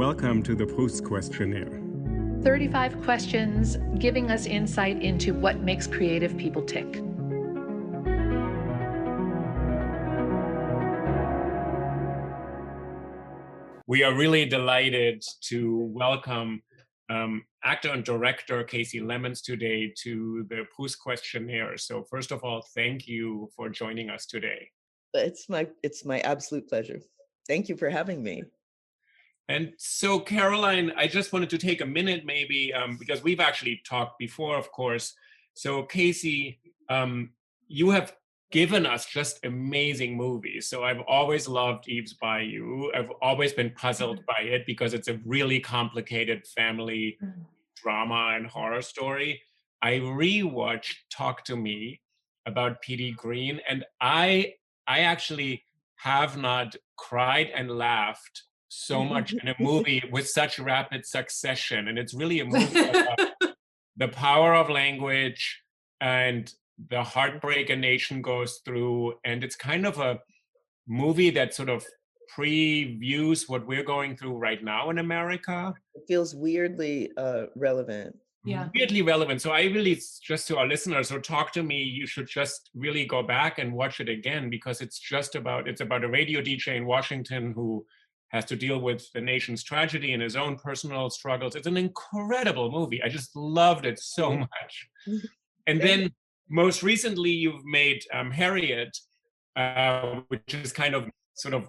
Welcome to the PROUST Questionnaire. 35 questions giving us insight into what makes creative people tick. We are really delighted to welcome actor and director Casey Lemmons today to the PROUST Questionnaire. So first of all, thank you for joining us today. It's my absolute pleasure. Thank you for having me. And so, Caroline, I just wanted to take a minute maybe, because we've actually talked before, of course. So Casey, you have given us just amazing movies. So I've always loved Eve's Bayou. I've always been puzzled by it because it's a really complicated family drama and horror story. I rewatched Talk to Me about P.D. Green, and I actually have not cried and laughed so much in a movie with such rapid succession. And it's really a movie about the power of language and the heartbreak a nation goes through. And it's kind of a movie that sort of previews what we're going through right now in America. It feels weirdly relevant. Yeah. Weirdly relevant. So I really, just to our listeners, so Talk to Me, you should just really go back and watch it again, because it's about a radio DJ in Washington who has to deal with the nation's tragedy and his own personal struggles. It's an incredible movie. I just loved it so much. And then most recently you've made Harriet, which is kind of sort of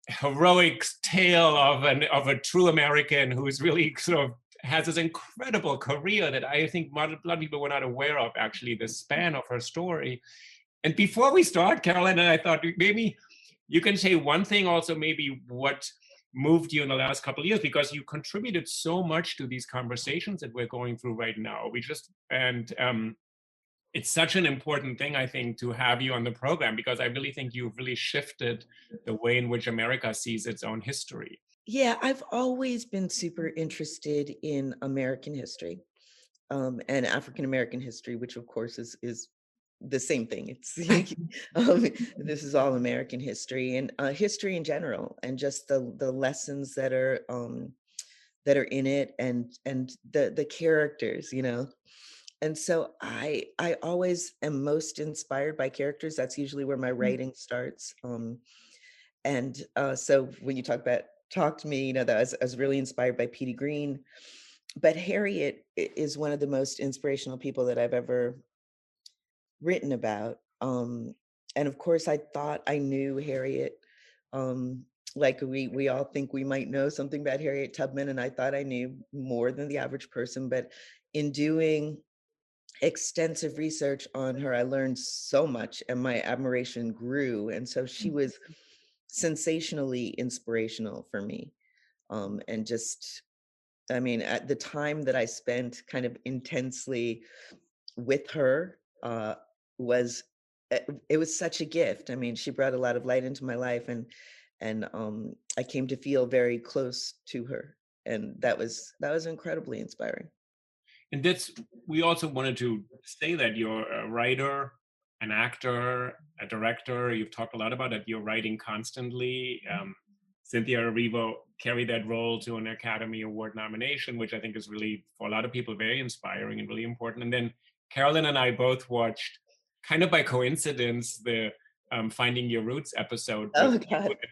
heroic tale of a true American who is really sort of has this incredible career that I think a lot of people were not aware of, actually, the span of her story. And before we start, Caroline and I thought maybe you can say one thing also, maybe what moved you in the last couple of years, because you contributed so much to these conversations that we're going through right now. It's such an important thing, I think, to have you on the program, because I really think you've really shifted the way in which America sees its own history. Yeah, I've always been super interested in American history and African American history, which of course is the same thing. It's this is all American history and history in general, and just the lessons that are in it, and the characters, you know. And so I always am most inspired by characters. That's usually where my writing starts. So when you talk to me, you know, that I was really inspired by P.D. Green, but Harriet is one of the most inspirational people that I've ever written about. And of course, I thought I knew Harriet. Like we all think we might know something about Harriet Tubman, and I thought I knew more than the average person. But in doing extensive research on her, I learned so much, and my admiration grew. And so she was sensationally inspirational for me. And just, I mean, at the time that I spent kind of intensely with her, it was such a gift. I mean, she brought a lot of light into my life, and I came to feel very close to her, and that was incredibly inspiring. And we also wanted to say that you're a writer, an actor, a director. You've talked a lot about that. You're writing constantly. Cynthia Erivo carried that role to an Academy Award nomination, which I think is really, for a lot of people, very inspiring and really important. And then Carolyn and I both watched, kind of by coincidence, the Finding Your Roots episode with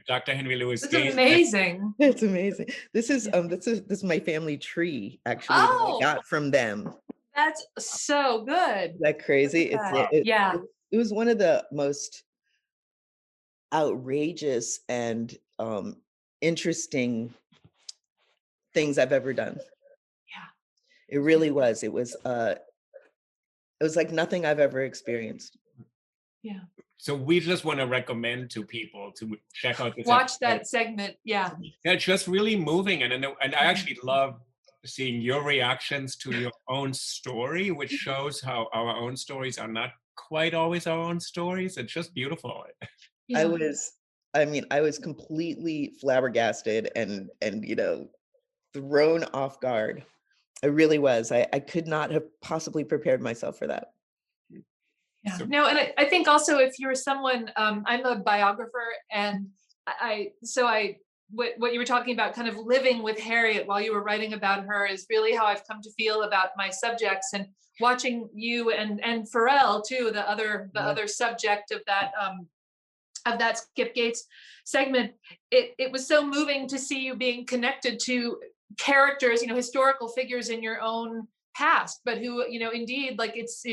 Dr. Henry Louis Gates. It's amazing. It's amazing. This is my family tree, actually, that I got from them. That's so good. Is that crazy? It was one of the most outrageous and interesting things I've ever done. Yeah. It really was. It was like nothing I've ever experienced. Yeah. So we just want to recommend to people to check out this Watch that segment. Yeah. Yeah, it's just really moving. And I actually love seeing your reactions to your own story, which shows how our own stories are not quite always our own stories. It's just beautiful. Yeah. I was completely flabbergasted and you know, thrown off guard. I really was. I could not have possibly prepared myself for that. Yeah. No, and I think also if you're someone, I'm a biographer, and I what you were talking about, kind of living with Harriet while you were writing about her, is really how I've come to feel about my subjects. And watching you and Pharrell too, the other subject of that Skip Gates segment, it was so moving to see you being connected to characters, historical figures in your own past, but who, indeed, like it's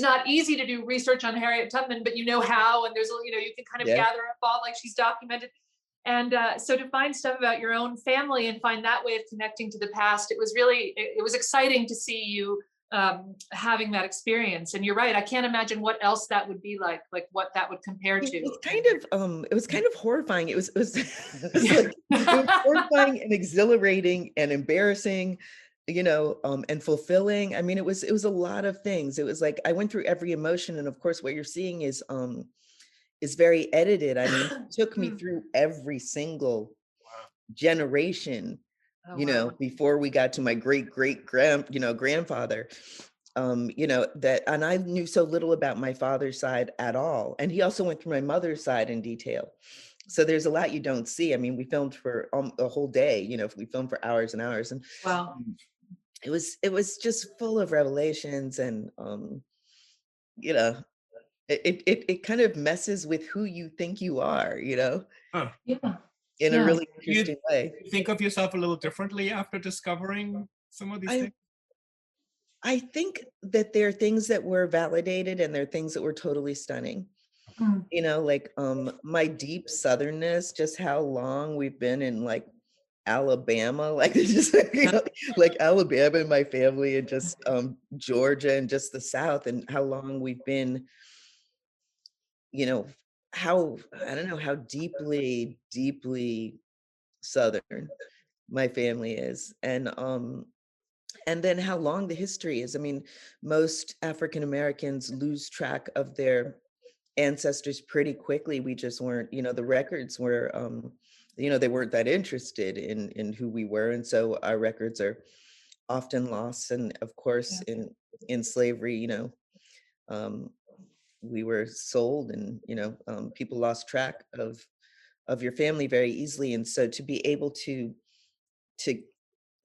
not easy to do research on Harriet Tubman, but how, and there's, you can kind of gather up all, like, she's documented. And so to find stuff about your own family and find that way of connecting to the past, it was exciting to see you having that experience. And you're right, I can't imagine what else that would be like what that would compare to. It was kind of horrifying. It was like, it was horrifying and exhilarating and embarrassing, and fulfilling. I mean, it was a lot of things. It was like I went through every emotion, and of course what you're seeing is very edited. I mean, it took me through every single generation, before we got to my grandfather, that, and I knew so little about my father's side at all. And he also went through my mother's side in detail. So there's a lot you don't see. I mean, we filmed for a whole day, we filmed for hours and hours, and wow. It was just full of revelations, and it kind of messes with who you think you are, Huh. Yeah. in a really interesting way. You think of yourself a little differently after discovering some of these things? I think that there are things that were validated and there are things that were totally stunning. Like my deep southernness, just how long we've been in like Alabama, like just like Alabama and my family, and just Georgia and just the South, and how long we've been, how, I don't know, how deeply Southern my family is, and then how long the history is. I mean, most African Americans lose track of their ancestors pretty quickly. We just weren't, the records were, they weren't that interested in who we were. And so our records are often lost. And of course, in slavery, we were sold, and, people lost track of your family very easily. And so to be able to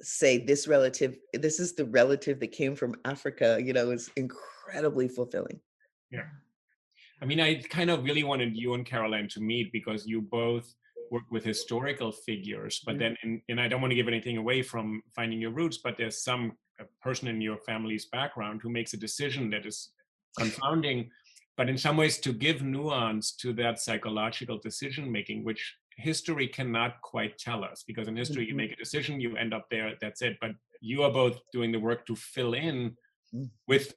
say this is the relative that came from Africa, is incredibly fulfilling. Yeah. I mean, I kind of really wanted you and Caroline to meet because you both work with historical figures, but then, and I don't want to give anything away from finding your roots, but there's some person in your family's background who makes a decision that is confounding, but in some ways to give nuance to that psychological decision-making, which history cannot quite tell us, because in history you make a decision, you end up there, that's it. But you are both doing the work to fill in with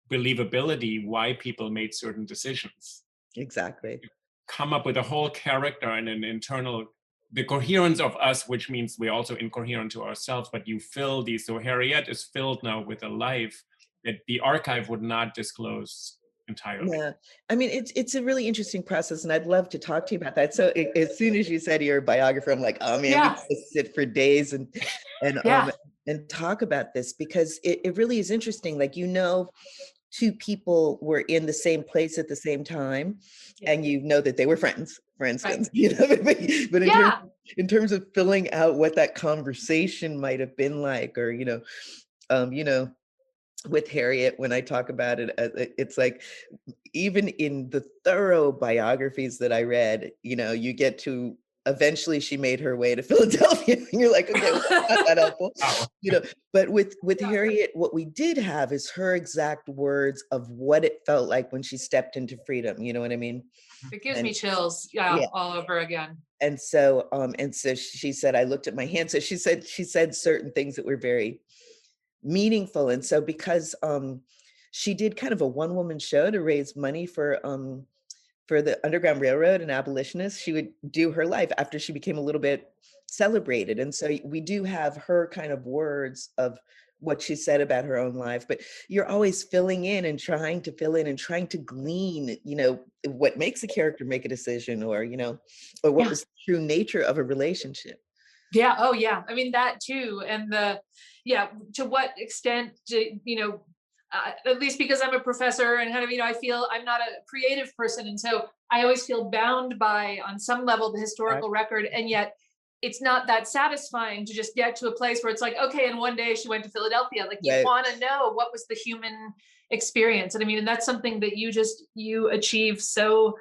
believability why people made certain decisions. Exactly. Come up with a whole character and an internal, the coherence of us, which means we're also incoherent to ourselves, but you fill these. So Harriet is filled now with a life that the archive would not disclose entirely. Yeah, I mean, it's a really interesting process, and I'd love to talk to you about that. So as soon as you said you're a biographer, I'm like, oh man, we could sit for days and talk about this, because it really is interesting. Like, two people were in the same place at the same time, and that they were friends, for instance. Right. But in terms of filling out what that conversation might have been like, or with Harriet, when I talk about it, it's like, even in the thorough biographies that I read, you get to, eventually she made her way to Philadelphia, and you're like, okay, well, that's not that helpful. But with Harriet, what we did have is her exact words of what it felt like when she stepped into freedom. You know what I mean? It gives me chills, all over again. And so she said, I looked at my hands. So she said certain things that were very meaningful. And so because she did kind of a one-woman show to raise money for the Underground Railroad and abolitionists, she would do her life after she became a little bit celebrated. And so we do have her kind of words of what she said about her own life, but you're always filling in and trying to fill in and trying to glean, what makes a character make a decision, or, or what was the true nature of a relationship. Yeah. Oh yeah. I mean, that too. And to what extent, at least because I'm a professor and kind of, I feel I'm not a creative person. And so I always feel bound by, on some level, the historical record. And yet it's not that satisfying to just get to a place where it's like, okay, and one day she went to Philadelphia. Like you Right. want to know what was the human experience. And I mean, and that's something that you achieve so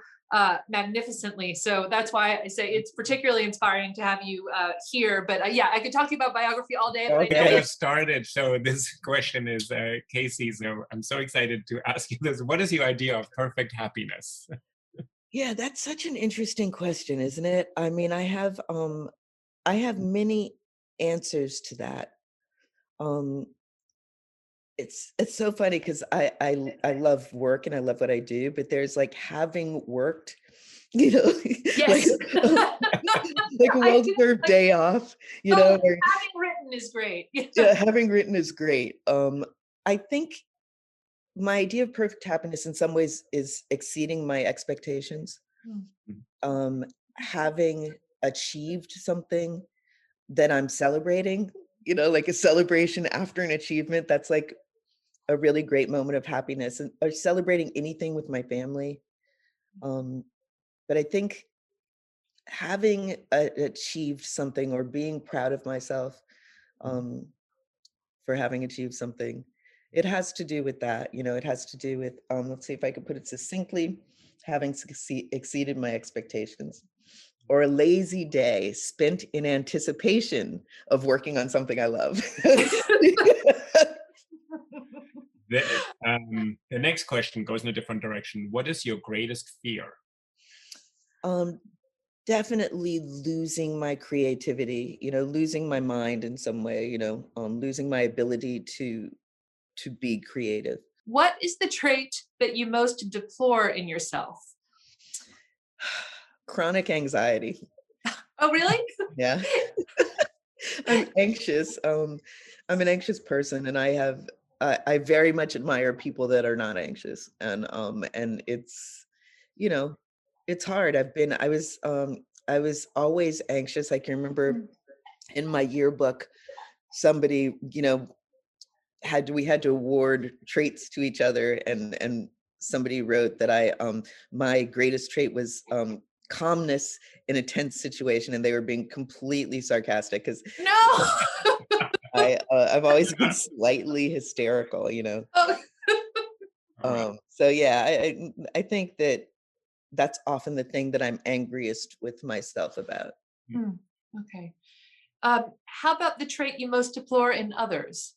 magnificently. So that's why I say it's particularly inspiring to have you here. But yeah, I could talk to you about biography all day. But I know Get us started. So this question is Casey. So I'm so excited to ask you this. What is your idea of perfect happiness? Yeah, that's such an interesting question, isn't it? I mean, I have many answers to that. It's so funny because I love work and I love what I do, but there's like having worked, you know, yes. like a well-deserved day off, you know. Or, having written is great. yeah, having written is great. I think my idea of perfect happiness in some ways is exceeding my expectations. Having achieved something that I'm celebrating, you know, like a celebration after an achievement, that's like a really great moment of happiness, and or celebrating anything with my family. But I think having achieved something or being proud of myself for having achieved something, it has to do with that, you know, it has to do with, let's see if I could put it succinctly, having exceeded my expectations. Or a lazy day spent in anticipation of working on something I love. The next question goes in a different direction. What is your greatest fear? Definitely losing my creativity, you know, losing my mind in some way, you know, losing my ability to be creative. What is the trait that you most deplore in yourself? Chronic anxiety. Oh, really? Yeah. I'm anxious. I'm an anxious person, and I very much admire people that are not anxious. And it's, you know, it's hard. I was always anxious. I can remember in my yearbook, somebody, you know, we had to award traits to each other, and somebody wrote that my greatest trait was calmness in a tense situation, and they were being completely sarcastic because No. I've always been slightly hysterical, you know. Oh. So yeah, I think that that's often the thing that I'm angriest with myself about. Okay. How about the trait you most deplore in others?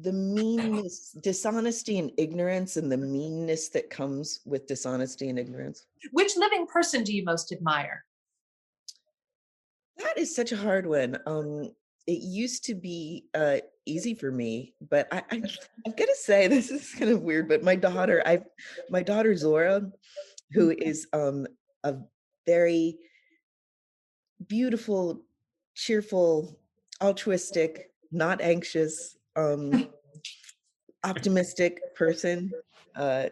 The meanness, dishonesty and ignorance, and the meanness that comes with dishonesty and ignorance. Which living person do you most admire? That is such a hard one. It used to be easy for me, but I've got to say, this is kind of weird, but my daughter Zora, who is a very beautiful, cheerful, altruistic, not anxious, optimistic person. I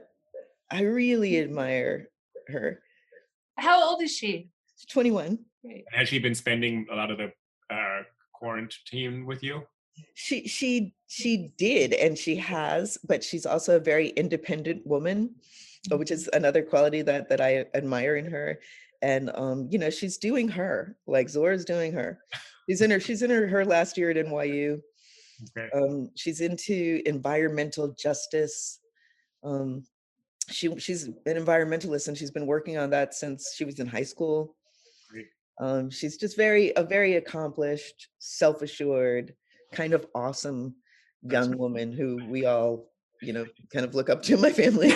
really admire her. How old is she? She's 21. Great. Has she been spending a lot of the quarantine with you? She did, and she has, but she's also a very independent woman, which is another quality that I admire in her. And you know, she's doing her, like Zora's doing her. She's in her last year at NYU. Okay. She's into environmental justice. She's an environmentalist, and she's been working on that since she was in high school. Great. She's just a very accomplished, self-assured, kind of awesome young woman who we all, you know, kind of look up to in my family.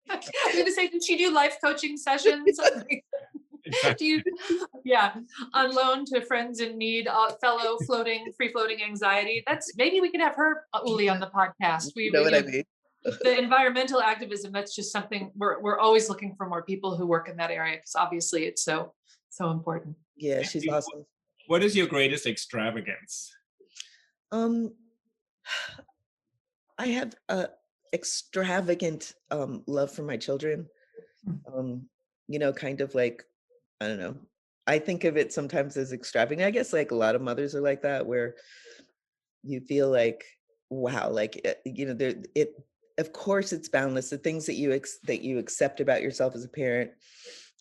I'm going to say, did she do life coaching sessions? Do you, yeah, on loan to friends in need, fellow free floating anxiety. Maybe we could have her, ULI, on the podcast. You know what I mean? The environmental activism, that's just something we're always looking for more people who work in that area, because obviously it's so important. Yeah, she's awesome. What is your greatest extravagance? I have a extravagant love for my children. You know, kind of like, I don't know. I think of it sometimes as extravagant. I guess like a lot of mothers are like that, where you feel like, wow, like you know, of course it's boundless. The things that you accept about yourself as a parent,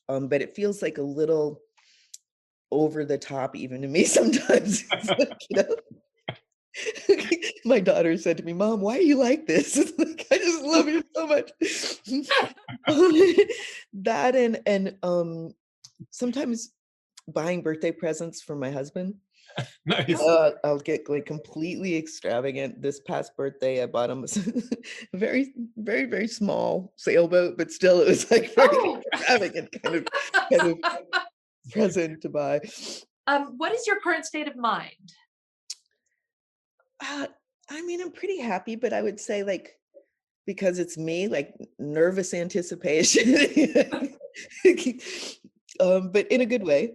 but it feels like a little over the top even to me sometimes. It's like, my daughter said to me, "Mom, why are you like this?" It's like, I just love you so much. That and sometimes buying birthday presents for my husband. Nice. I'll get like completely extravagant. This past birthday, I bought him a very, very, very small sailboat, but still, it was like very extravagant kind of present to buy. What is your current state of mind? I mean, I'm pretty happy, but I would say like, because it's me, like nervous anticipation. But in a good way.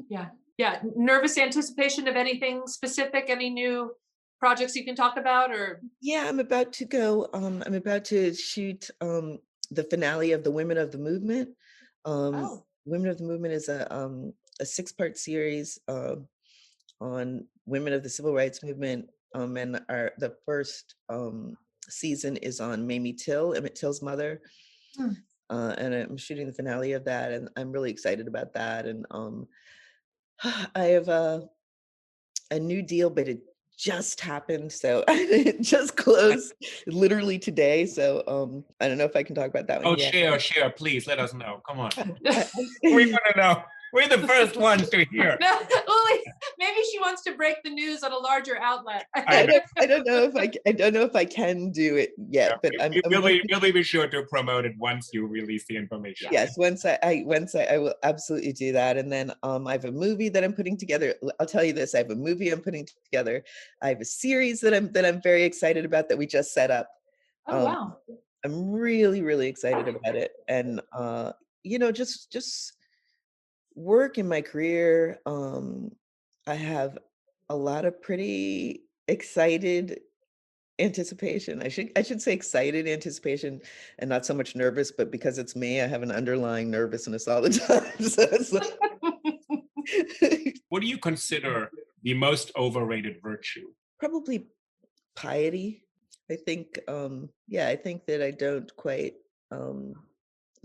Yeah. Nervous anticipation of anything specific, any new projects you can talk about, or? Yeah, I'm about to go, I'm about to shoot the finale of the Women of the Movement. Women of the Movement is a 6-part series on women of the civil rights movement. And the first season is on Mamie Till, Emmett Till's mother. And I'm shooting the finale of that, and I'm really excited about that. And I have a new deal, but it just happened, so it just closed literally today. So I don't know if I can talk about that one yet. Share, please let us know. Come on. We want to know. We're the first ones to hear. No, maybe she wants to break the news on a larger outlet. I don't know if I can do it yet, but we'll be sure to promote it once you release the information. Yes, once I will absolutely do that. And then I have a movie that I'm putting together. I'll tell you this: I have a movie I'm putting together. I have a series that I'm very excited about that we just set up. Wow! I'm really, really excited about it, and just work in my career. I have a lot of pretty excited anticipation. I should say excited anticipation and not so much nervous, but because it's me, I have an underlying nervousness all the time. So it's like what do you consider the most overrated virtue? Probably piety. I think I think that I don't quite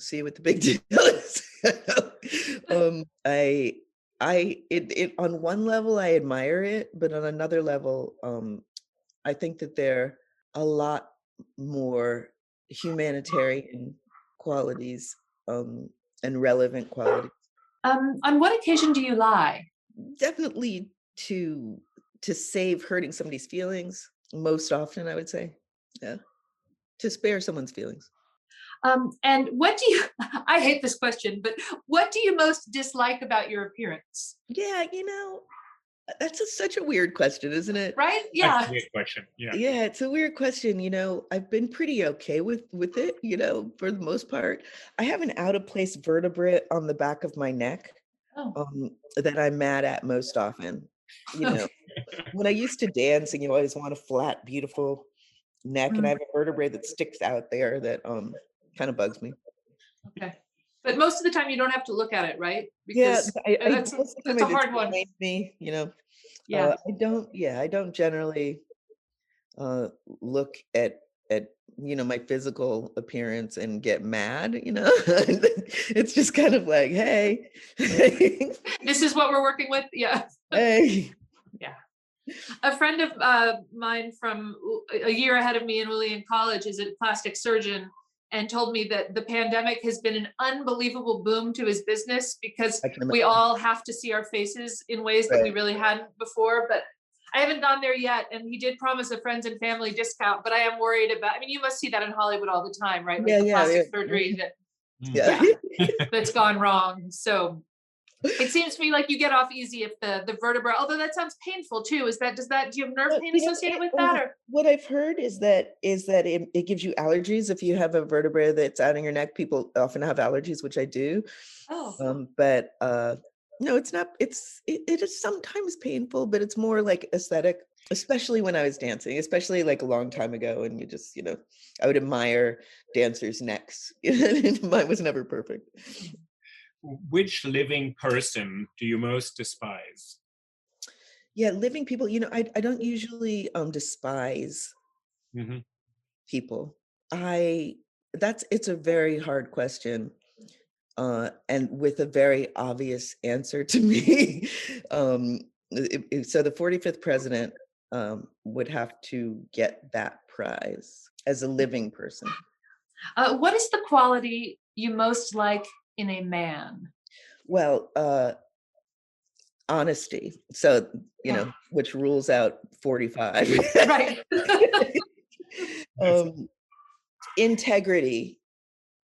see what the big deal is. It on one level I admire it, but on another level I think that they're a lot more humanitarian qualities and relevant qualities. On what occasion do you lie? Definitely to save hurting somebody's feelings. Most often, I would say, yeah, to spare someone's feelings. And what do you? I hate this question, but what do you most dislike about your appearance? Yeah, that's such a weird question, isn't it? Right? Yeah. That's a weird question. Yeah. Yeah, it's a weird question. I've been pretty okay with it, for the most part. I have an out of place vertebrae on the back of my neck that I'm mad at most often. When I used to dance and you always want a flat, beautiful neck, and I have a vertebrae that sticks out there that kind of bugs me. Okay. But most of the time you don't have to look at it, right? Because that's a hard one. Me, Yeah. I don't generally look at my physical appearance and get mad. It's just kind of like, hey, this is what we're working with. Yeah. Hey. Yeah. A friend of mine from a year ahead of me in ULI in college is a plastic surgeon, and told me that the pandemic has been an unbelievable boom to his business because we all have to see our faces in ways that we really hadn't before. But I haven't gone there yet. And he did promise a friends and family discount, but I am worried about, you must see that in Hollywood all the time, right? Like the plastic surgery that's gone wrong. So it seems to me like you get off easy if the vertebra, although that sounds painful too. Do you have nerve pain associated with that? Or what I've heard is that it gives you allergies if you have a vertebra that's out in your neck. People often have allergies, which I do. But no, it's not. It is sometimes painful, but it's more like aesthetic. Especially when I was dancing, especially like a long time ago, and you just I would admire dancers' necks. Mine was never perfect. Which living person do you most despise? Yeah, living people, I don't usually despise people. It's a very hard question. and with a very obvious answer to me. So the 45th president would have to get that prize as a living person. What is the quality you most like in a man? Well, honesty. So, Yeah. which rules out 45. Right. Integrity,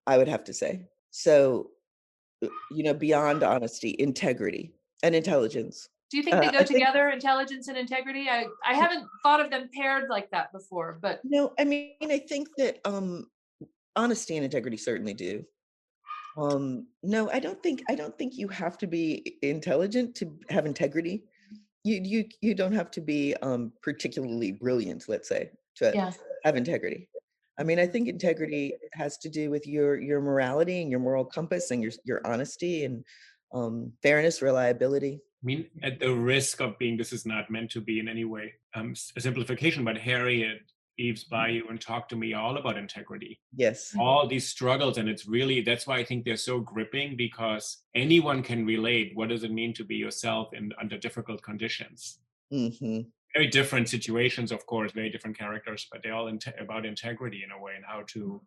I would have to say. So, beyond honesty, integrity and intelligence. Do you think they go I think, together, intelligence and integrity? I haven't thought of them paired like that before, but no, I mean, I think that honesty and integrity certainly do. No, I don't think you have to be intelligent to have integrity. You don't have to be particularly brilliant, let's say, to yeah. have integrity. I mean, I think integrity has to do with your morality and your moral compass and your honesty and fairness, reliability. I mean, at the risk of being, this is not meant to be in any way a simplification, but Harriet Eves Bayou and talked to me all about integrity, Yes. all these struggles. And it's really, that's why I think they're so gripping, because anyone can relate. What does it mean to be yourself under difficult conditions? Hmm. Very different situations, of course, very different characters, but they're all about integrity in a way and how to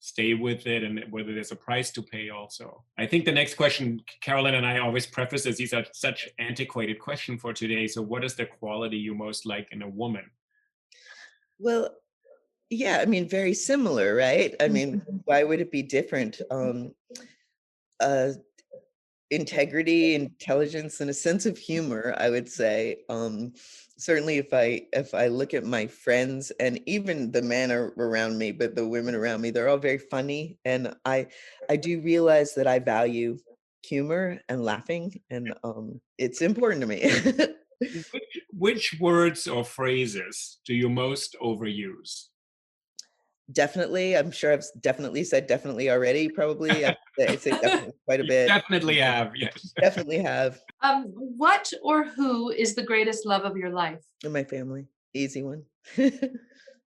stay with it and whether there's a price to pay also. I think the next question, Carolyn and I always preface this, these are such antiquated question for today. So what is the quality you most like in a woman? Well, yeah, I mean, very similar, right? I mean, why would it be different? Uh, Integrity, intelligence, and a sense of humor, I would say. Certainly if I look at my friends and even the men around me, but the women around me, they're all very funny. And I do realize that I value humor and laughing, and it's important to me. Which words or phrases do you most overuse? Definitely. I'm sure I've definitely said definitely already, probably. I'd say definitely quite a You bit. definitely have, yes. Definitely have. What or who is the greatest love of your life? In my family. Easy one.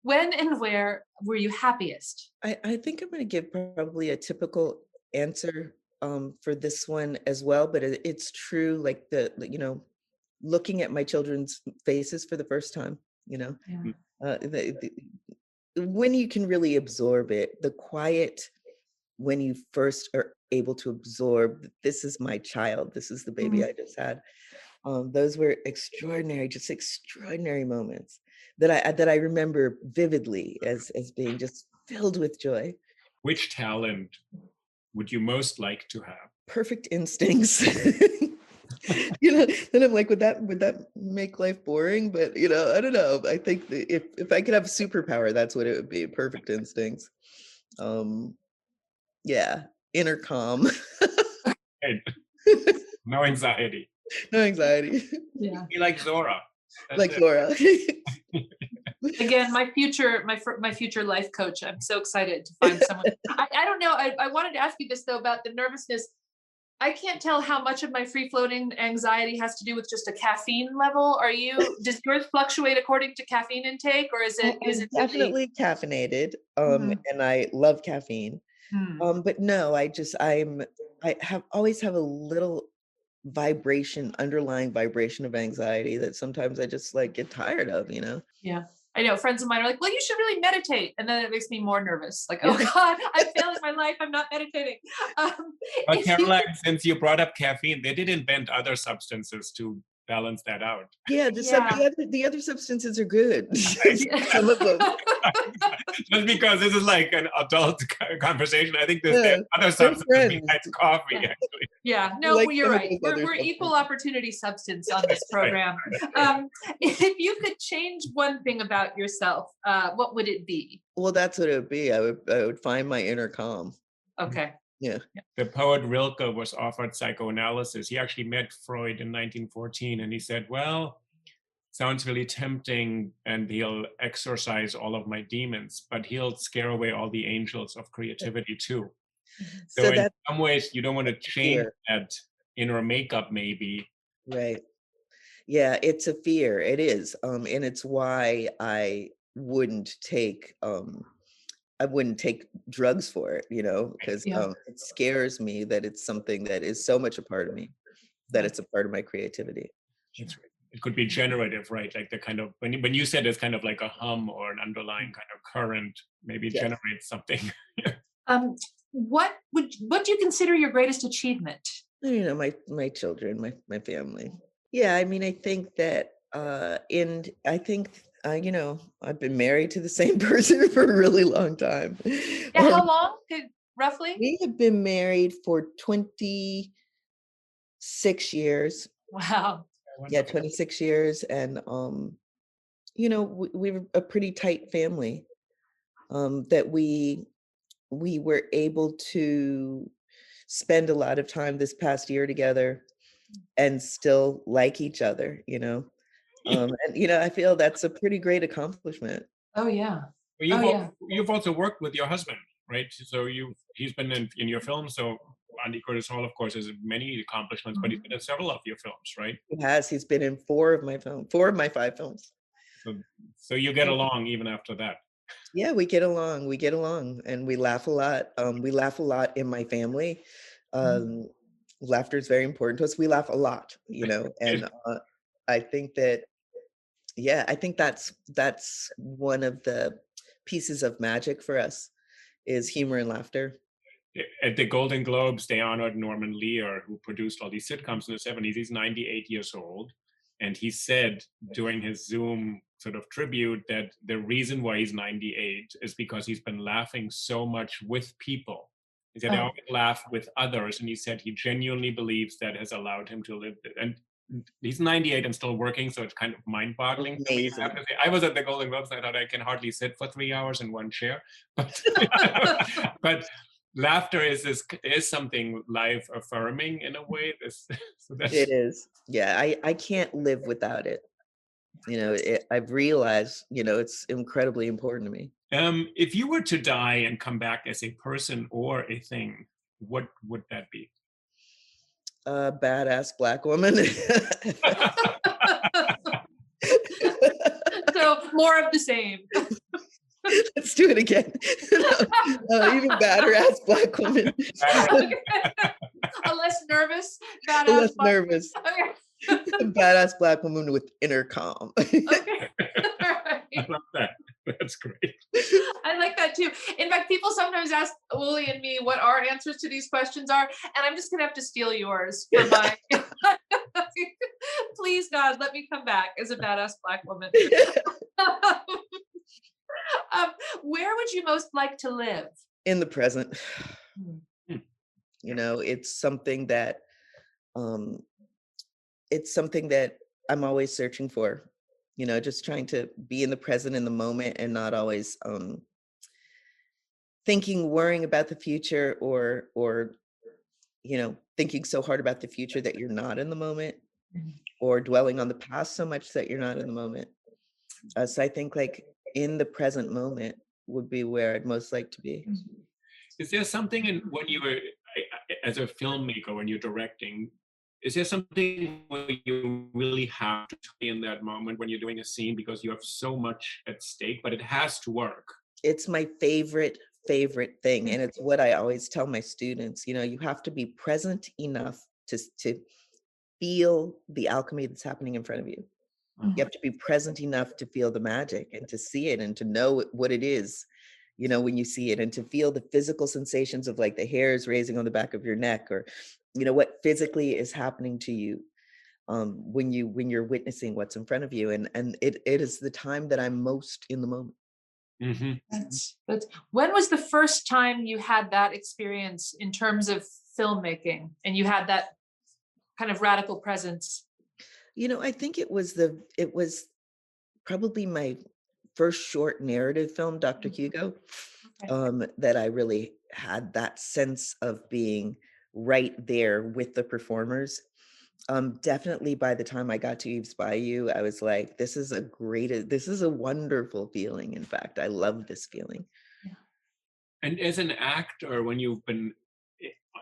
When and where were you happiest? I think I'm going to give probably a typical answer for this one as well, but it's true. Like looking at my children's faces for the first time. Yeah. When you can really absorb it, the quiet when you first are able to absorb that this is my child, this is the baby I just had. Those were extraordinary, just extraordinary moments that I remember vividly as being just filled with joy. Which talent would you most like to have? Perfect instincts. And I'm like, would that make life boring? But I don't know. I think that if I could have a superpower, that's what it would be. Perfect instincts. Yeah, inner calm. Hey, no anxiety. No anxiety. Yeah. Be like Zora. That's Like it. Laura. Again, my future life coach. I'm so excited to find someone. I don't know. I wanted to ask you this though about the nervousness. I can't tell how much of my free floating anxiety has to do with just a caffeine level. Does yours fluctuate according to caffeine intake, or is it I'm definitely caffeinated, Mhm. and I love caffeine. Hmm. But no, I have always have a little underlying vibration of anxiety that sometimes I just like get tired of. Yeah. I know friends of mine are like, well, you should really meditate. And then it makes me more nervous. Like, Yeah. oh God, I'm failing my life. I'm not meditating. But If you Caroline, since you brought up caffeine, they did invent other substances to balance that out. Yeah, Yeah. the other substances are good. Yeah. Some of them. Just because this is like an adult conversation, I think there's Yeah, other they're substances friends. besides coffee, Yeah. actually. Yeah, I no, like you're some of right. those other We're equal substances. opportunity substance on this Right. program. If you could change one thing about yourself, what would it be? Well, that's what it would be. I would find my inner calm. Okay. Yeah. The poet Rilke was offered psychoanalysis. He actually met Freud in 1914, and he said, well, sounds really tempting, and he'll exorcise all of my demons, but he'll scare away all the angels of creativity too. So So in that's some ways, you don't want to change fear, that inner makeup, maybe. right? Yeah, it's a fear. It is. And it's why I wouldn't take I wouldn't take drugs for it, you know, because Yeah. it scares me that it's something that is so much a part of me, that it's a part of my creativity. It's, it could be generative, right? Like the kind of, when you said it's kind of like a hum or an underlying kind of current, maybe it Yes. generates something. What do you consider your greatest achievement? You know, my children, my family. Yeah, I mean, I think that you know, I've been married to the same person for a really long time. Yeah, how long, roughly? We have been married for 26 years. Wow. Yeah, 26 years. And, you know, we're a pretty tight family, that we were able to spend a lot of time this past year together and still like each other, you know? And, you know, I feel that's a pretty great accomplishment. Oh yeah. Well, Oh yeah. you've also worked with your husband, right? So he's been in your film. So Andy Curtis Hall, of course, has many accomplishments, but he's been in several of your films, right? He's been in 4 of my 5 films. So you get along even after that. Yeah, we get along, and we laugh a lot. We laugh a lot in my family. Laughter is very important to us. We laugh a lot, you know, and I think that, yeah, I think that's one of the pieces of magic for us is humor and laughter. At the Golden Globes, they honored Norman Lear, who produced all these sitcoms in the 70s. He's 98 years old. And he said during his Zoom sort of tribute that the reason why he's 98 is because he's been laughing so much with people. He said, I always laugh with others. And he said he genuinely believes that has allowed him to live. And he's 98 and still working, so it's kind of mind-boggling to me. I have to say, I was at the Golden Globes, and I thought I can hardly sit for 3 hours in one chair. But laughter is something life affirming in a way. It is. Yeah, I can't live without it. You know, I've realized, you know, it's incredibly important to me. If you were to die and come back as a person or a thing, what would that be? A badass Black woman. So more of the same. Let's do it again. Even badass Black woman. A less nervous, badass. Less nervous. Okay. A badass Black woman with inner calm. Okay. I love that. That's great. I like that too. In fact, people sometimes ask Uli and me what our answers to these questions are, and I'm just gonna have to steal yours for my. Please, God, let me come back as a badass Black woman. Where would you most like to live? In the present. You know, it's something that I'm always searching for. You know, just trying to be in the present, in the moment, and not always worrying about the future, or you know, thinking so hard about the future that you're not in the moment, or dwelling on the past so much that you're not in the moment. So I think like in the present moment would be where I'd most like to be. Is there something when you were as a filmmaker, when you're directing, is there something where you really have to be in that moment when you're doing a scene because you have so much at stake, but it has to work? It's my favorite thing. And it's what I always tell my students, you know, you have to be present enough to feel the alchemy that's happening in front of you. You have to be present enough to feel the magic and to see it and to know what it is, you know, when you see it, and to feel the physical sensations of like the hairs raising on the back of your neck, or, you know, what physically is happening to you when you're witnessing what's in front of you. And it is the time that I'm most in the moment. Mm-hmm. That's when was the first time you had that experience in terms of filmmaking, and you had that kind of radical presence? You know, I think it was probably my first short narrative film, Dr. Hugo, that I really had that sense of being right there with the performers. Definitely by the time I got to Eve's Bayou, I was like, this is a wonderful feeling. In fact, I love this feeling. Yeah. And as an actor, when you've been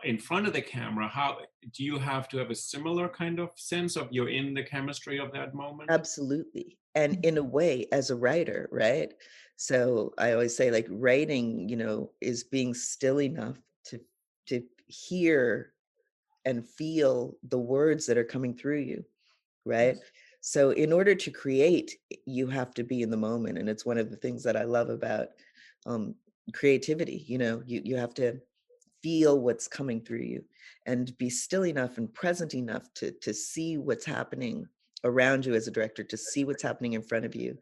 in front of the camera, how do you have to have a similar kind of sense of you're in the chemistry of that moment? Absolutely. And in a way, as a writer, right? So I always say, like, writing, is being still enough to hear and feel the words that are coming through you, right? So in order to create, you have to be in the moment. And it's one of the things that I love about creativity. You have to feel what's coming through you and be still enough and present enough to see what's happening around you as a director, to see what's happening in front of you.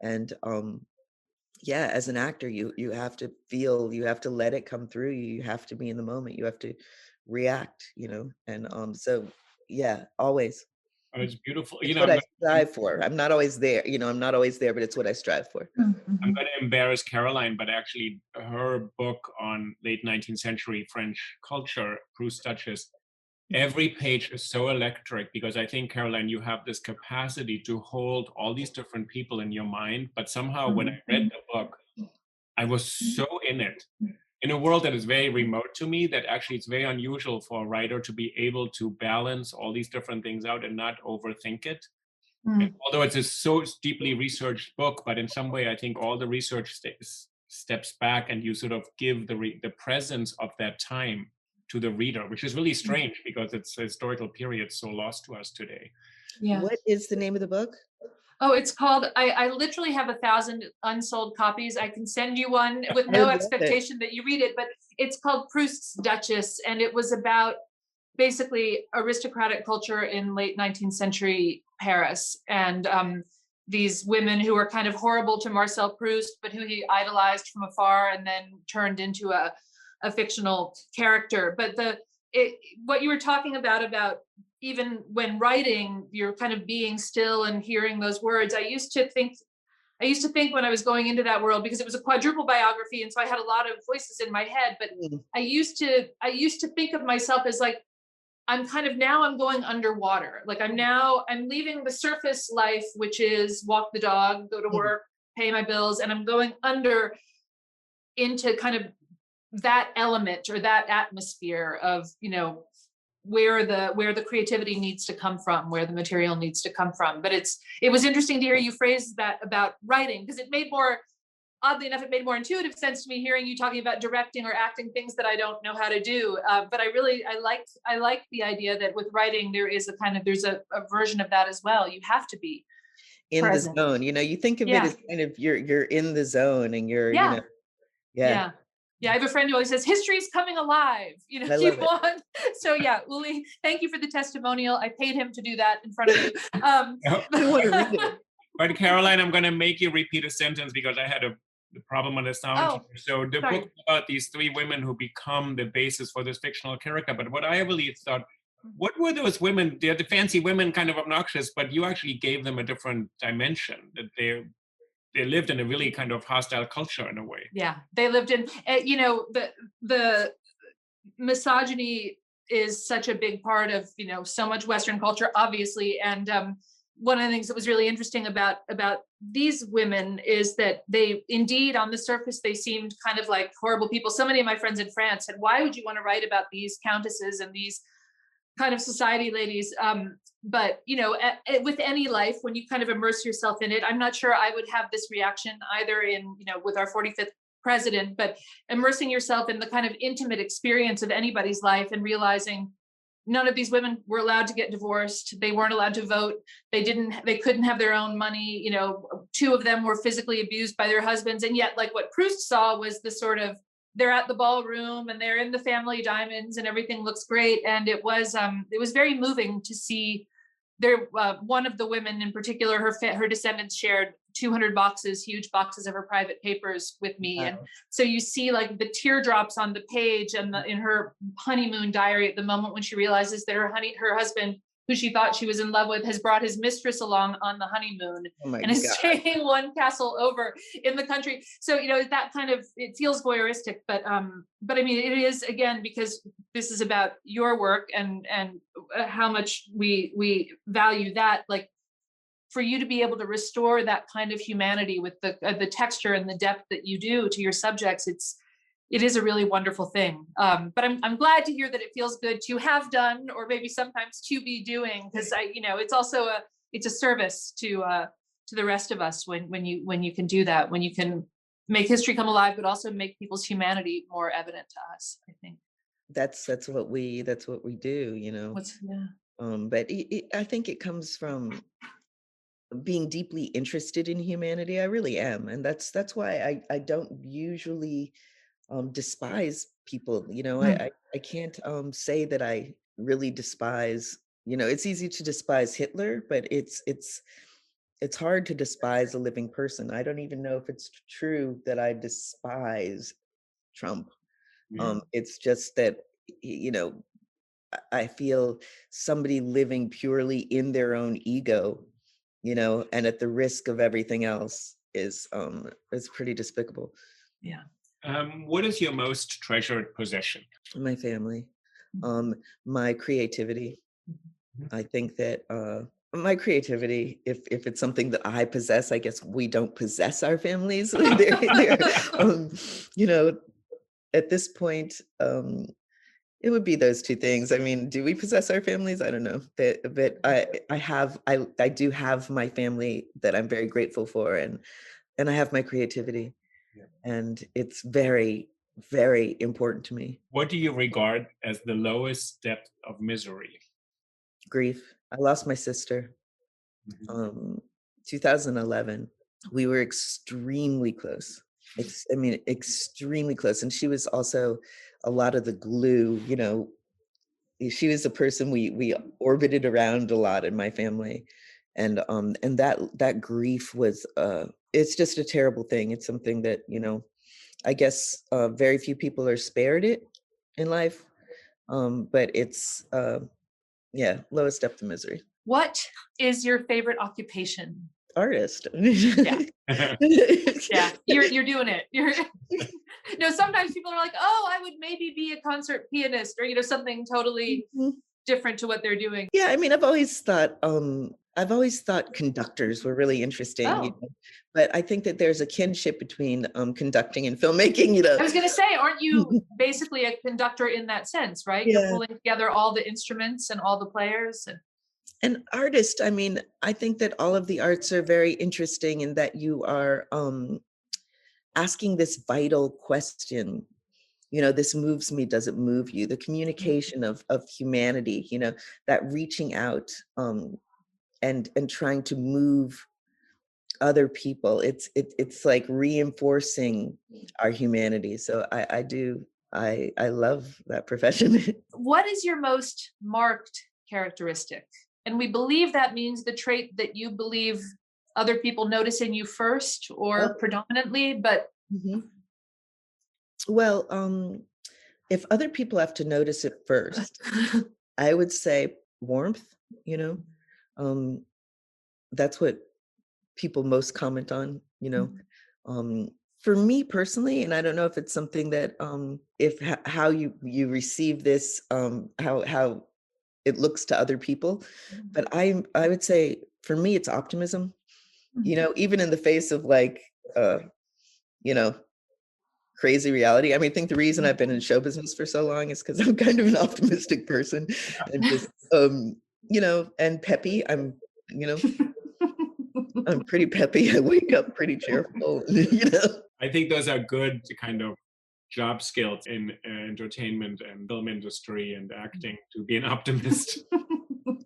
And yeah, as an actor, you have to feel, you have to let it come through you. You have to be in the moment. You have to react, and so yeah, always. Oh, it's beautiful. It's what I strive for. I'm not always there, I'm not always there, but it's what I strive for. I'm going to embarrass Caroline, but actually her book on late 19th century French culture, PROUST Duchess, every page is so electric, because I think, Caroline, you have this capacity to hold all these different people in your mind. But somehow when I read the book, I was so in it, in a world that is very remote to me, that actually it's very unusual for a writer to be able to balance all these different things out and not overthink it. And although it's a so deeply researched book, but in some way, I think all the research steps back, and you sort of give the presence of that time to the reader, which is really strange because it's a historical period so lost to us today. Yeah. What is the name of the book? Oh, it's called, I literally have 1,000 unsold copies. I can send you one with no expectation that you read it, but it's called PROUST's Duchess. And it was about basically aristocratic culture in late 19th century Paris. And these women who were kind of horrible to Marcel Proust, but who he idolized from afar and then turned into a fictional character. But what you were talking about even when writing, you're kind of being still and hearing those words. I used to think when I was going into that world, because it was a quadruple biography, and so I had a lot of voices in my head, but I used to think of myself as like, I'm going underwater. Like I'm leaving the surface life, which is walk the dog, go to work, pay my bills, and I'm going under into kind of that element or that atmosphere of, where the creativity needs to come from, where the material needs to come from. But it was interesting to hear you phrase that about writing, because oddly enough, it made more intuitive sense to me hearing you talking about directing or acting things that I don't know how to do. But I like the idea that with writing, there's a version of that as well. You have to be in present. the zone. You think of it as kind of you're in the zone, and you're, Yeah, I have a friend who always says, history's coming alive, I keep love on. So yeah, Uli, thank you for the testimonial. I paid him to do that in front of you. I want to read it. But Caroline, I'm going to make you repeat a sentence because I had a problem on the sound. Oh, so the book about these three women who become the basis for this fictional character. But what I really thought, what were those women? They're the fancy women, kind of obnoxious, but you actually gave them a different dimension, that they lived in a really kind of hostile culture in a way. Yeah, they lived in, the misogyny is such a big part of, so much Western culture, obviously. And one of the things that was really interesting about these women is that they indeed, on the surface, they seemed kind of like horrible people. So many of my friends in France said, why would you want to write about these countesses and these kind of society ladies? But, with any life, when you kind of immerse yourself in it, I'm not sure I would have this reaction either with our 45th president, but immersing yourself in the kind of intimate experience of anybody's life and realizing none of these women were allowed to get divorced. They weren't allowed to vote. They couldn't have their own money. Two of them were physically abused by their husbands. And yet, like what Proust saw was the sort of, they're at the ballroom and they're in the family diamonds and everything looks great. And it was very moving to see one of the women in particular, her descendants shared 200 huge boxes of her private papers with me. Wow. And so you see like the teardrops on the page and in her honeymoon diary at the moment when she realizes that her husband, who she thought she was in love with, has brought his mistress along on the honeymoon and is staying one castle over in the country. So, that kind of, it feels voyeuristic, but I mean, it is, again, because this is about your work and how much we value that, like for you to be able to restore that kind of humanity with the texture and the depth that you do to your subjects, it is a really wonderful thing. But I'm glad to hear that it feels good to have done, or maybe sometimes to be doing, because it's also it's a service to the rest of us when you can do that, when you can make history come alive, but also make people's humanity more evident to us, I think. That's what we do, you know. But I think it comes from being deeply interested in humanity. I really am, and that's why I don't usually despise people. You know, I can't say that I really despise. You know, it's easy to despise Hitler, but it's hard to despise a living person. I don't even know if it's true that I despise Trump. It's just that, you know, I feel somebody living purely in their own ego, you know, and at the risk of everything else is pretty despicable. Yeah. What is your most treasured possession? My family, my creativity. I think that my creativity, if it's something that I possess, I guess we don't possess our families. You know, at this point, it would be those two things. I mean, do we possess our families? I don't know. But I do have my family that I'm very grateful for, and I have my creativity, and it's very, very important to me. What do you regard as the lowest depth of misery? Grief. I lost my sister. 2011. We were extremely close. Extremely close. And she was also a lot of the glue, you know. She was the person we orbited around a lot in my family. And that grief was it's just a terrible thing. It's something that, you know, I guess very few people are spared it in life. But it's lowest depth of misery. What is your favorite occupation? Artist. Yeah. Yeah, you're doing it. No, sometimes people are like, oh, I would maybe be a concert pianist, or, you know, something totally different to what they're doing. Yeah, I mean, I've always thought conductors were really interesting, you know? But I think that there's a kinship between conducting and filmmaking, you know. I was going to say, aren't you basically a conductor in that sense, right? Yeah. You're pulling together all the instruments and all the players. And artist, I mean, I think that all of the arts are very interesting in that you are asking this vital question, you know, this moves me, does it move you? The communication of humanity, you know, that reaching out and trying to move other people. It's like reinforcing our humanity. So I love that profession. What is your most marked characteristic? And we believe that means the trait that you believe other people notice in you first or predominantly, but. Well, if other people have to notice it first, I would say warmth, you know. That's what people most comment on, you know. For me personally, and I don't know if it's something that how you receive this, how it looks to other people, but I would say for me it's optimism, you know, even in the face of like you know, crazy reality. I mean, I think the reason I've been in show business for so long is because I'm kind of an optimistic person, and just you know, and peppy. I'm pretty peppy. I wake up pretty cheerful, you know. I think those are good kind of job skills in entertainment and film industry and acting, to be an optimist.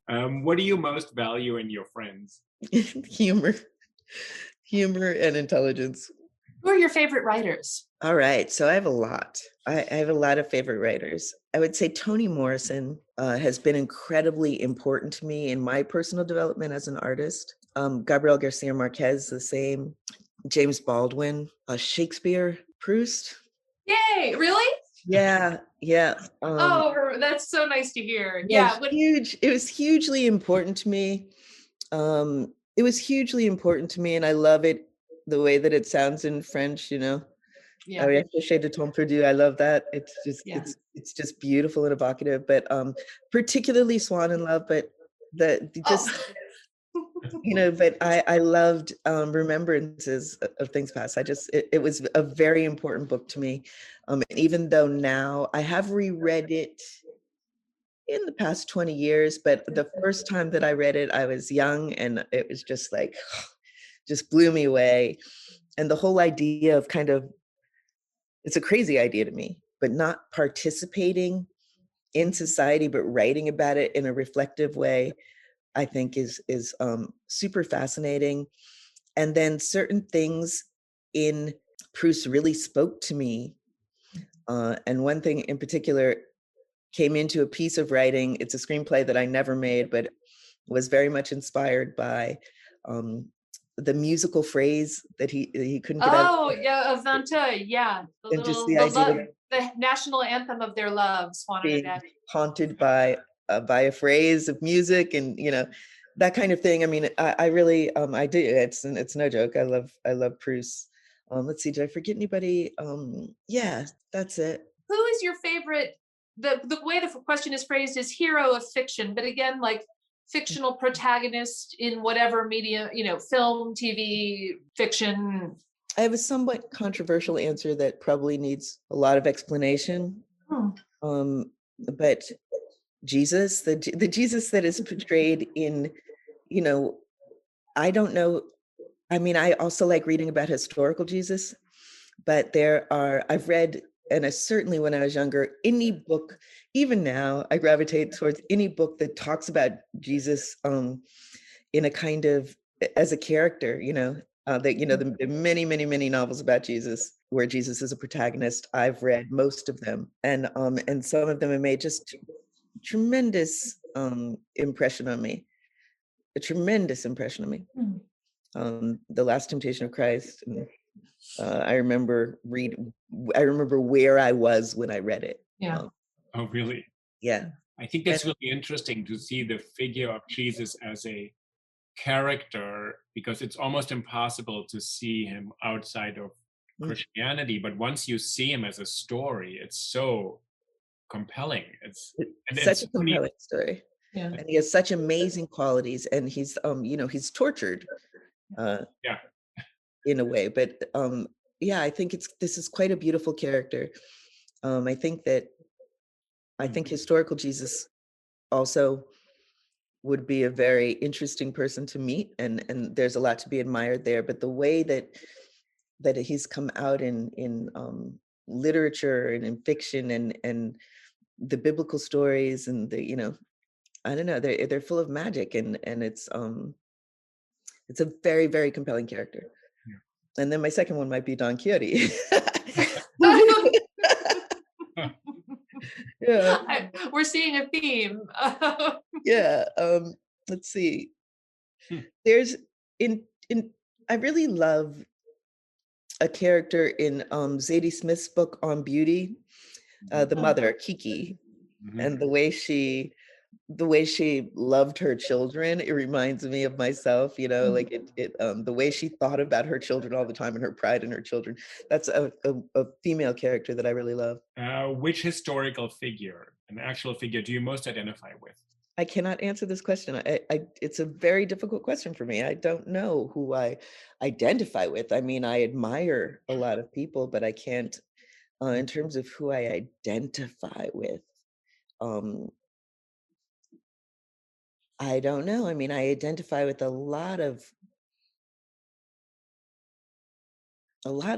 What do you most value in your friends? Humor and intelligence. Who are your favorite writers? All right, so I have a lot. I have a lot of favorite writers. I would say Toni Morrison has been incredibly important to me in my personal development as an artist. Gabriel Garcia Marquez, the same. James Baldwin, Shakespeare, Proust. Yay, really? Yeah. Oh, that's so nice to hear. Huge. It was hugely important to me. It was hugely important to me, and I love it the way that it sounds in French, you know. Yeah. Recherche de temps perdu. I love that. It's just it's just beautiful and evocative. But particularly Swan in Love, but you know, but I loved Remembrances of Things Past. It was a very important book to me. And even though now I have reread it in the past 20 years, but the first time that I read it, I was young, and it was just like, just blew me away. And the whole idea of kind of, it's a crazy idea to me, but not participating in society, but writing about it in a reflective way, I think is super fascinating. And then certain things in Proust really spoke to me. And one thing in particular came into a piece of writing. It's a screenplay that I never made, but was very much inspired by the musical phrase that he couldn't get out. Oh, yeah, of Vinteuil, yeah. And just the idea of The national anthem of their love, being Swanadad. haunted by a phrase of music, and that kind of thing. I mean, I really I do. It's no joke. I love Proust. Let's see, did I forget anybody? Yeah, that's it. Who is your favorite? The way the question is phrased is hero of fiction, but again, like fictional protagonist in whatever media, film, TV, fiction. I have a somewhat controversial answer that probably needs a lot of explanation. But Jesus, the Jesus that is portrayed in, I don't know. I mean, I also like reading about historical Jesus, but I've read, and I certainly when I was younger, any book, even now, I gravitate towards any book that talks about Jesus in a kind of, as a character, the many, many, many novels about Jesus where Jesus is a protagonist. I've read most of them, and some of them have made just tremendous impression on me, a tremendous impression on me. The Last Temptation of Christ. And, I remember where I was when I read it. Yeah. Oh, really? Yeah. I think that's really interesting to see the figure of Jesus as a character, because it's almost impossible to see him outside of Christianity. But once you see him as a story, it's so compelling. It's such a compelling story. Yeah. And he has such amazing qualities, and he's he's tortured in a way, but I think this is quite a beautiful character. I think historical Jesus also would be a very interesting person to meet, and there's a lot to be admired there. But the way that he's come out in literature and in fiction and the biblical stories, and the I don't know, they're full of magic, and it's a very, very compelling character. Yeah. And then my second one might be Don Quixote. Yeah. We're seeing a theme. Yeah. Let's see. There's I really love a character in Zadie Smith's book on beauty, the mother, Kiki, and the way she loved her children. It reminds me of myself, like the way she thought about her children all the time and her pride in her children. That's a female character that I really love. Which historical figure, an actual figure, do you most identify with? I cannot answer this question. It's a very difficult question for me. I don't know who I identify with. I mean, I admire a lot of people, but I can't, in terms of who I identify with. I don't know. I mean, I identify with a lot of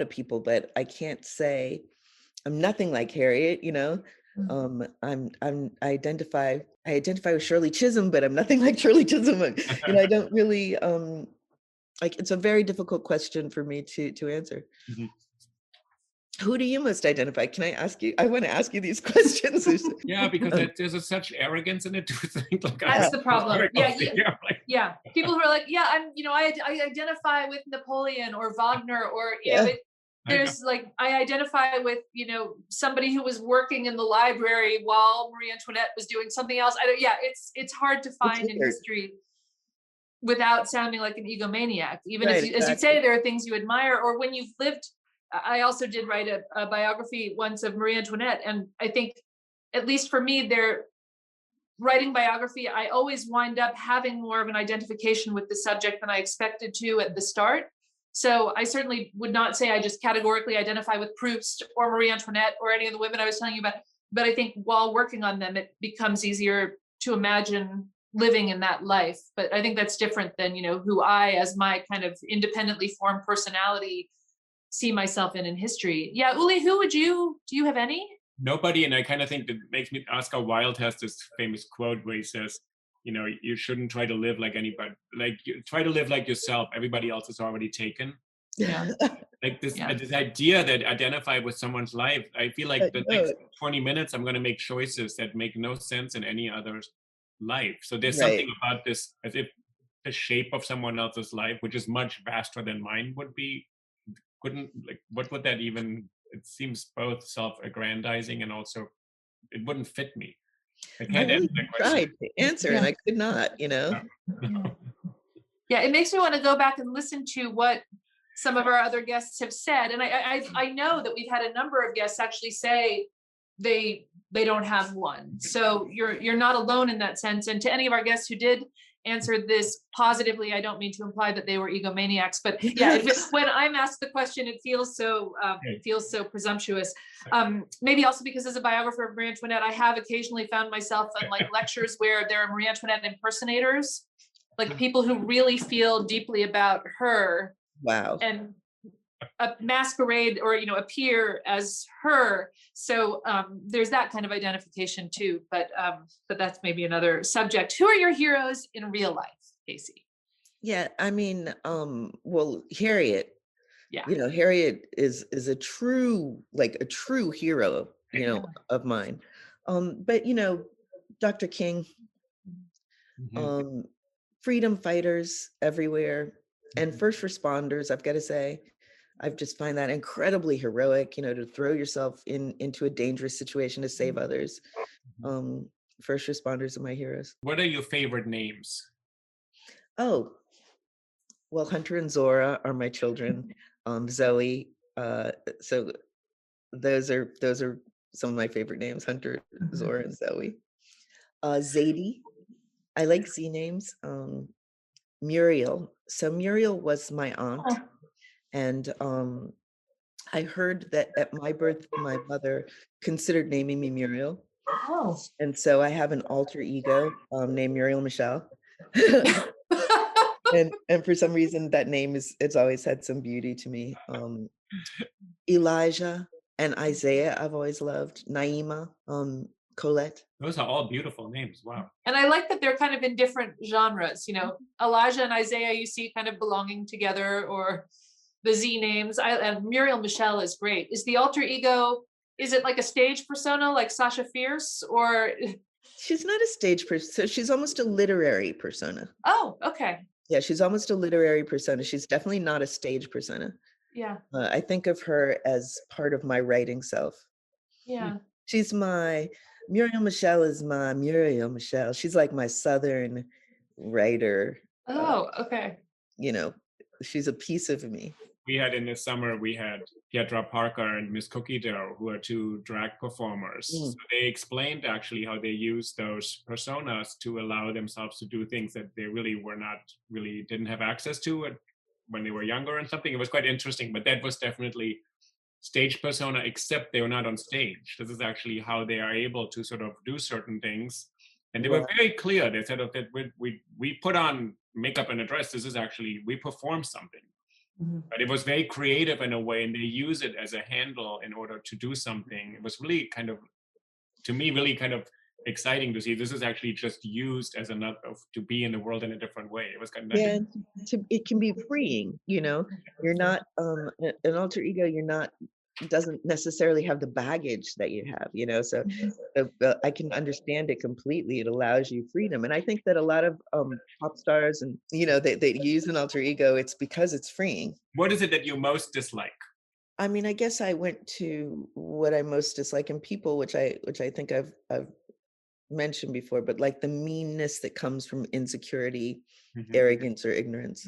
people, but I can't say I'm nothing like Harriet, I identify with Shirley Chisholm, but I'm nothing like Shirley Chisholm. I don't really it's a very difficult question for me to answer. Mm-hmm. Who do you most identify? Can I ask you? I want to ask you these questions. Yeah, because there's such arrogance in it to think like that's the problem. Yeah. People who are like, I identify with Napoleon or Wagner, or there's like, I identify with somebody who was working in the library while Marie Antoinette was doing something else. It's hard to find in history without sounding like an egomaniac. Even as you say, there are things you admire, or when you've lived. I also did write a biography once of Marie Antoinette. And I think, at least for me, writing biography, I always wind up having more of an identification with the subject than I expected to at the start. So I certainly would not say I just categorically identify with Proust or Marie Antoinette or any of the women I was telling you about. But I think while working on them, it becomes easier to imagine living in that life. But I think that's different than, who I, as my kind of independently formed personality, see myself in history. Yeah, Uli, do you have any? Nobody, and I kind of think that makes me, Oscar Wilde has this famous quote where he says, you know, you shouldn't try to live like anybody, like you try to live like yourself. Everybody else is already taken. Yeah. Like this idea that identify with someone's life. I feel like the next 20 minutes, I'm going to make choices that make no sense in any other's life. So there's something about this, as if the shape of someone else's life, which is much vaster than mine would be, what would that even, it seems both self-aggrandizing and also, it wouldn't fit me. I can't really answer that question. tried to answer and I could not, Yeah, it makes me want to go back and listen to what some of our other guests have said. And I know that we've had a number of guests actually say they don't have one. So you're not alone in that sense. And to any of our guests who did answer this positively, I don't mean to imply that they were egomaniacs, but yeah, when I'm asked the question, it feels so presumptuous. Maybe also because as a biographer of Marie Antoinette, I have occasionally found myself in like lectures where there are Marie Antoinette impersonators, like people who really feel deeply about her. Wow. And a masquerade or appear as her. So there's that kind of identification too, but that's maybe another subject. Who are your heroes in real life, Casey? Yeah, I mean, well, Harriet. Yeah. Harriet is a true hero, of mine. But Dr. King, freedom fighters everywhere, and first responders, I've got to say, I just find that incredibly heroic, to throw yourself into a dangerous situation to save others. First responders are my heroes. What are your favorite names? Oh, well, Hunter and Zora are my children. Zoe. So those are some of my favorite names: Hunter, Zora, and Zoe. Zadie. I like Z names. Muriel. So Muriel was my aunt, and I heard that at my birth, my mother considered naming me Muriel. Oh. And so I have an alter ego named Muriel Michelle. and for some reason that name it's always had some beauty to me. Elijah and Isaiah I've always loved. Naima, Colette. Those are all beautiful names. Wow. And I like that they're kind of in different genres. Elijah and Isaiah you see kind of belonging together, or the Z names. And Muriel Michelle is great. Is the alter ego, is it like a stage persona like Sasha Fierce, or? She's not a stage person. So she's almost a literary persona. Oh, okay. Yeah, she's almost a literary persona. She's definitely not a stage persona. Yeah. I think of her as part of my writing self. Yeah. She's Muriel Michelle is my Muriel Michelle. She's like my Southern writer. Oh, okay. She's a piece of me. We had in the summer, we had Pietra Parker and Miss Cookie Dough, who are two drag performers. So they explained actually how they use those personas to allow themselves to do things that they didn't have access to when they were younger and something. It was quite interesting, but that was definitely stage persona, except they were not on stage. This is actually how they are able to sort of do certain things. And they were very clear. They said that we put on makeup and a dress. This is actually, we perform something. But it was very creative in a way, and they use it as a handle in order to do something. It was really to me, really kind of exciting to see this is actually just used as to be in the world in a different way. It was kind of it can be freeing. You're not an alter ego. Doesn't necessarily have the baggage that you have. So I can understand it completely. It allows you freedom, and I think that a lot of pop stars and they use an alter ego. It's because it's freeing. What is it that you most dislike? I mean, I guess I went to what I most dislike in people, which I think I've mentioned before, but like the meanness that comes from insecurity, arrogance, or ignorance.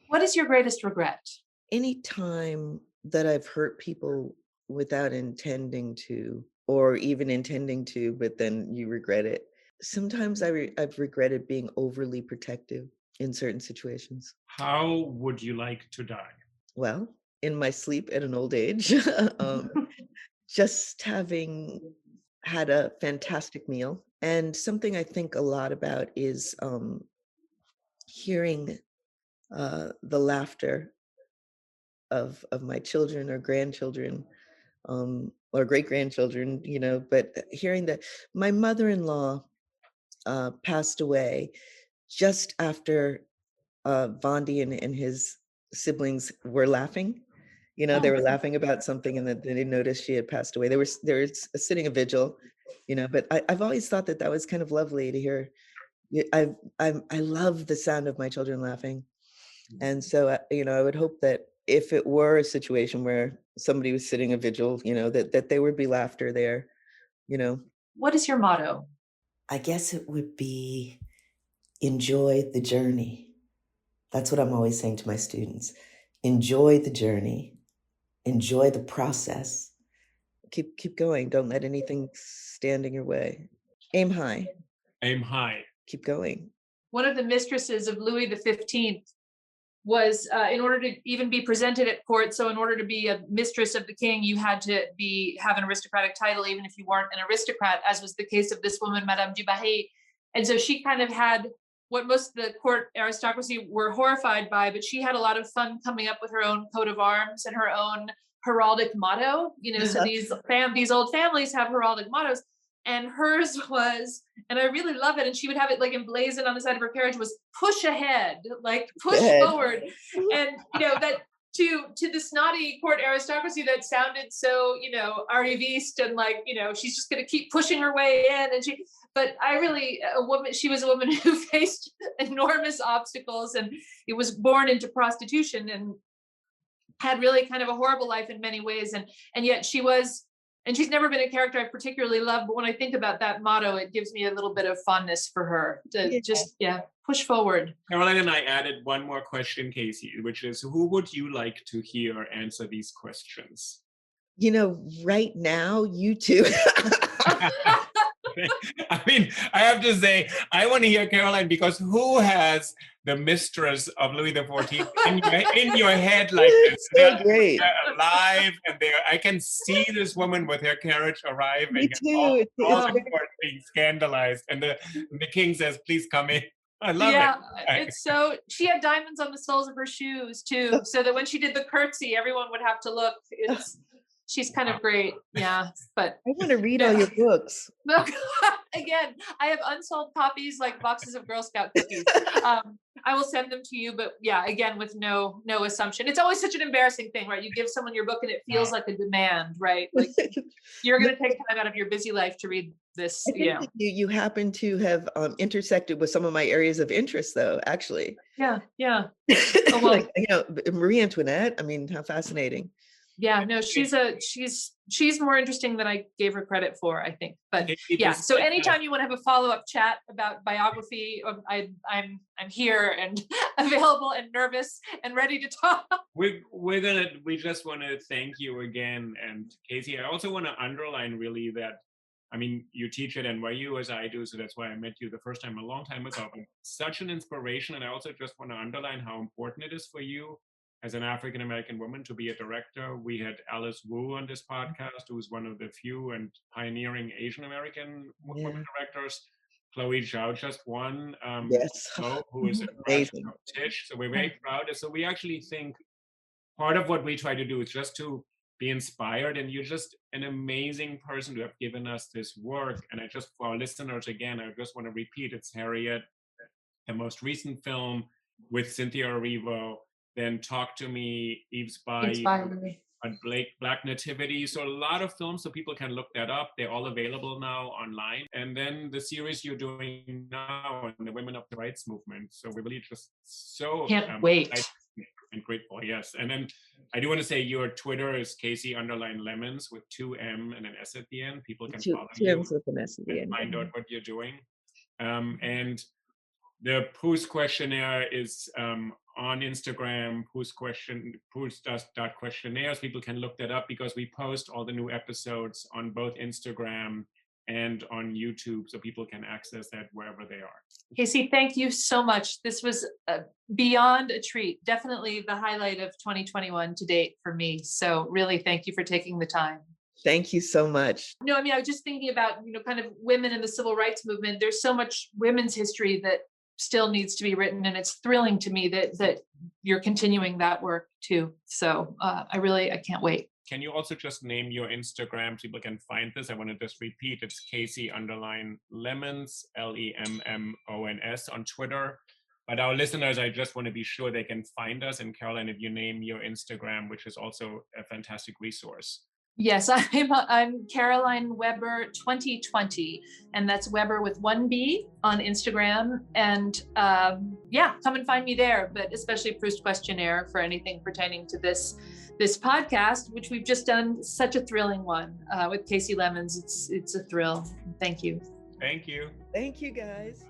What is your greatest regret? Any time that I've hurt people without intending to, or even intending to, but then you regret it. Sometimes I've regretted being overly protective in certain situations. How would you like to die? Well, in my sleep at an old age, just having had a fantastic meal. And something I think a lot about is hearing the laughter of my children or grandchildren, or great-grandchildren, but hearing that my mother-in-law passed away just after Vondi and his siblings were laughing. They Oh, were laughing about something, and then they noticed she had passed away. They were sitting a vigil, but I've always thought that was kind of lovely to hear. I love the sound of my children laughing. And so, I would hope that if it were a situation where somebody was sitting a vigil, that there would be laughter there, you know. what is your motto? I guess it would be enjoy the journey. That's what I'm always saying to my students. Enjoy the journey. Enjoy the process. Keep going. Don't let anything stand in your way. Aim high. Aim high. Keep going. One of the mistresses of Louis XV was, in order to even be presented at court, so in order to be a mistress of the king, you had to have an aristocratic title, even if you weren't an aristocrat, as was the case of this woman, Madame du Barry. And so she kind of had what most of the court aristocracy were horrified by, but she had a lot of fun coming up with her own coat of arms and her own heraldic motto. So these old families have heraldic mottos, and hers was, and I really love it, and she would have it like emblazoned on the side of her carriage, was push ahead, like push forward. And that to the snotty court aristocracy, that sounded so arriviste, and like she's just going to keep pushing her way in. And she was a woman who faced enormous obstacles, and it was born into prostitution and had really kind of a horrible life in many ways, and yet she was. And she's never been a character I particularly love, but when I think about that motto, it gives me a little bit of fondness for her to push forward. Caroline and I added one more question, Casey, which is, who would you like to hear answer these questions? Right now, you two. I mean, I have to say, I want to hear Caroline, because who has the mistress of Louis XIV in your head like this? So great. They're alive, and I can see this woman with her carriage arriving. Me too. All the court being scandalized, and the king says, "Please come in." I love it. It's so. She had diamonds on the soles of her shoes too, so that when she did the curtsy, everyone would have to look. She's kind of great, but I want to read all your books. Again, I have unsold copies, like boxes of Girl Scout cookies. I will send them to you, but again, with no assumption. It's always such an embarrassing thing, right? You give someone your book and it feels like a demand, right? Like you're going to take time out of your busy life to read this. You happen to have intersected with some of my areas of interest, though. Actually, yeah. Oh, well. Marie Antoinette. I mean, how fascinating. Yeah, no, she's more interesting than I gave her credit for, I think. But so anytime you want to have a follow-up chat about biography, I'm here and available and nervous and ready to talk. We just want to thank you again. And Casey, I also want to underline really that, I mean, you teach at NYU as I do, so that's why I met you the first time a long time ago. But such an inspiration, and I also just want to underline how important it is for you as an African-American woman to be a director. We had Alice Wu on this podcast, who's one of the few and pioneering Asian-American women directors. Chloe Zhao just won, who is a graduate of Tisch. So we're very proud. So we actually think part of what we try to do is just to be inspired, and you're just an amazing person to have given us this work. And I just, for our listeners again, I just want to repeat, it's Harriet, the most recent film with Cynthia Erivo, then Talk to Me, Eve's Bayou, and Black Nativity. So a lot of films, so people can look that up. They're all available now online. And then the series you're doing now on the Women of the Rights Movement. So we really just so can't wait and grateful. Yes. And then I do want to say your Twitter is Casey_Lemmons with 2 M and an S at the end. People can follow you and find out what you're doing. And the PROUST questionnaire is on Instagram, PROUST.questionnaires. People can look that up because we post all the new episodes on both Instagram and on YouTube, so people can access that wherever they are. Casey, thank you so much. This was beyond a treat. Definitely the highlight of 2021 to date for me. So really, thank you for taking the time. Thank you so much. No, I mean, I was just thinking about, kind of women in the civil rights movement. There's so much women's history that still needs to be written. And it's thrilling to me that you're continuing that work too. So I can't wait. Can you also just name your Instagram so people can find this? I want to just repeat, it's Casey_Lemmons, Lemmons on Twitter. But our listeners, I just want to be sure they can find us. And Caroline, if you name your Instagram, which is also a fantastic resource. Yes, I'm Caroline Weber 2020, and that's Weber with 1 B on Instagram. And yeah, come and find me there, but especially PROUST Questionnaire for anything pertaining to this podcast, which we've just done such a thrilling one with Casey Lemmons. It's a thrill. Thank you. Thank you. Thank you, guys.